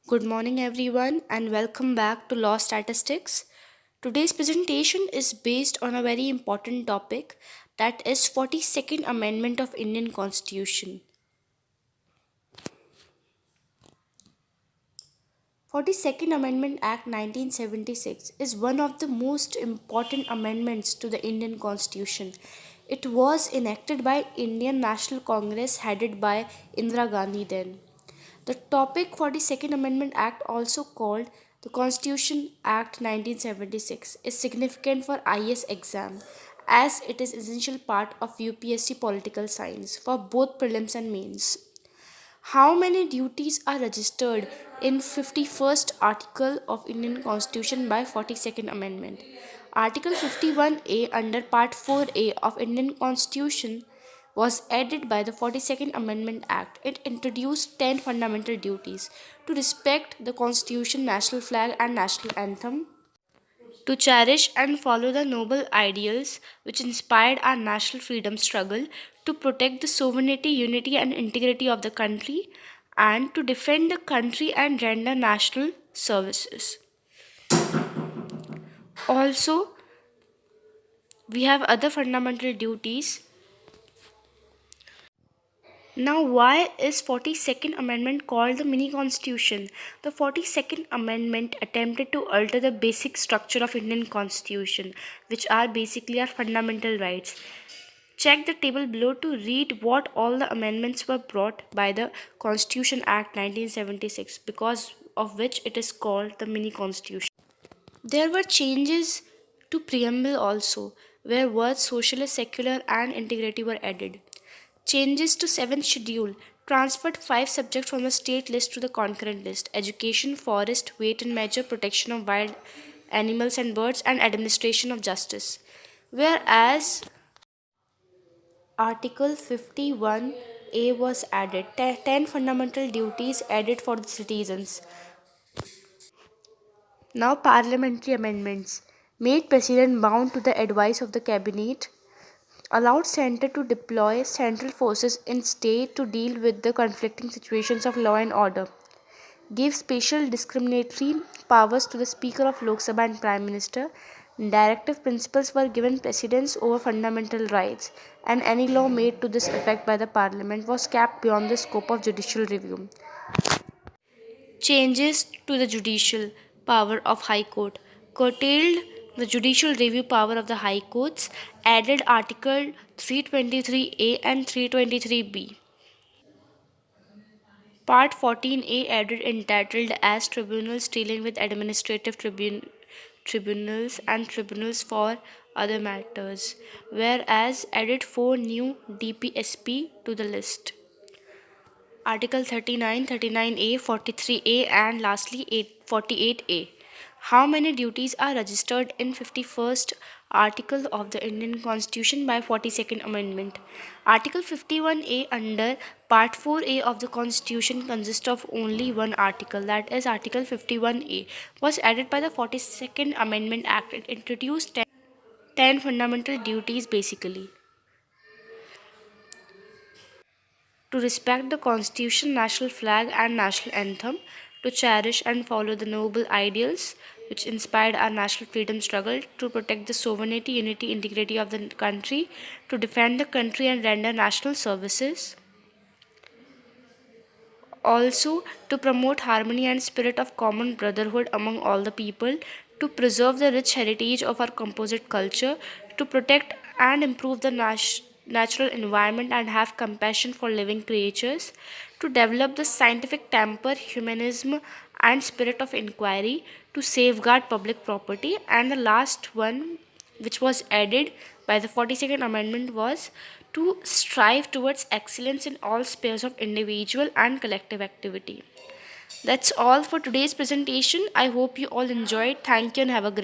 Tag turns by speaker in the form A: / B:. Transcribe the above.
A: Good morning, everyone, and welcome back to Law Statistics. Today's presentation is based on a very important topic, that is 42nd Amendment of Indian Constitution. 42nd Amendment Act 1976 is one of the most important amendments to the Indian Constitution. It was enacted by Indian National Congress headed by Indira Gandhi then. The topic for the Second Amendment Act, also called the Constitution Act 1976, is significant for IS exam as it is essential part of UPSC political science for both prelims and mains. How many duties are registered in 51st article of Indian Constitution by 42nd Amendment? Article 51A under Part 4A of Indian Constitution was added by the 42nd Amendment Act. It introduced 10 fundamental duties to respect the Constitution, national flag and national anthem, to cherish and follow the noble ideals which inspired our national freedom struggle, to protect the sovereignty, unity, and integrity of the country, and to defend the country and render national services. Also, we have other fundamental duties. Now, why is 42nd Amendment called the mini constitution? The 42nd Amendment attempted to alter the basic structure of Indian Constitution, which are basically our fundamental rights. Check the table below to read what all the amendments were brought by the Constitution Act 1976, because of which it is called the mini constitution. There were changes to preamble also, where words socialist, secular, and integrity were added. Changes to 7th schedule transferred 5 subjects from the state list to the concurrent list: education, forest, weight and measure, protection of wild animals and birds, and administration of justice. Whereas Article 51A was added, 10 fundamental duties added for the citizens. Now, parliamentary amendments made President bound to the advice of the cabinet, allowed center to deploy central forces in state to deal with the conflicting situations of law and order, gave special discriminatory powers to the Speaker of Lok Sabha and Prime Minister. Directive principles were given precedence over fundamental rights, and any law made to this effect by the Parliament was kept beyond the scope of judicial review. Changes to the judicial power of High Court curtailed the judicial review power of the High Courts, added Article 323A and 323B. Part 14A added entitled as tribunals dealing with administrative tribunals and tribunals for other matters, whereas added 4 new DPSP to the list. Article 39, 39A, 43A, and lastly 48A. How many duties are registered in 51st article of the Indian Constitution by 42nd Amendment? Article 51A under Part 4A of the Constitution consists of only one article, that is Article 51A, was added by the 42nd Amendment Act. It introduced 10 fundamental duties basically: to respect the Constitution, national flag, and national anthem, to cherish and follow the noble ideals which inspired our national freedom struggle, to protect the sovereignty, unity, integrity of the country, to defend the country and render national services, also to promote harmony and spirit of common brotherhood among all the people, to preserve the rich heritage of our composite culture, to protect and improve the natural environment and have compassion for living creatures, to develop the scientific temper, humanism, and spirit of inquiry, to safeguard public property, and the last one, which was added by the 42nd Amendment, was to strive towards excellence in all spheres of individual and collective activity. That's all for today's presentation. I hope you all enjoyed. Thank you and have a great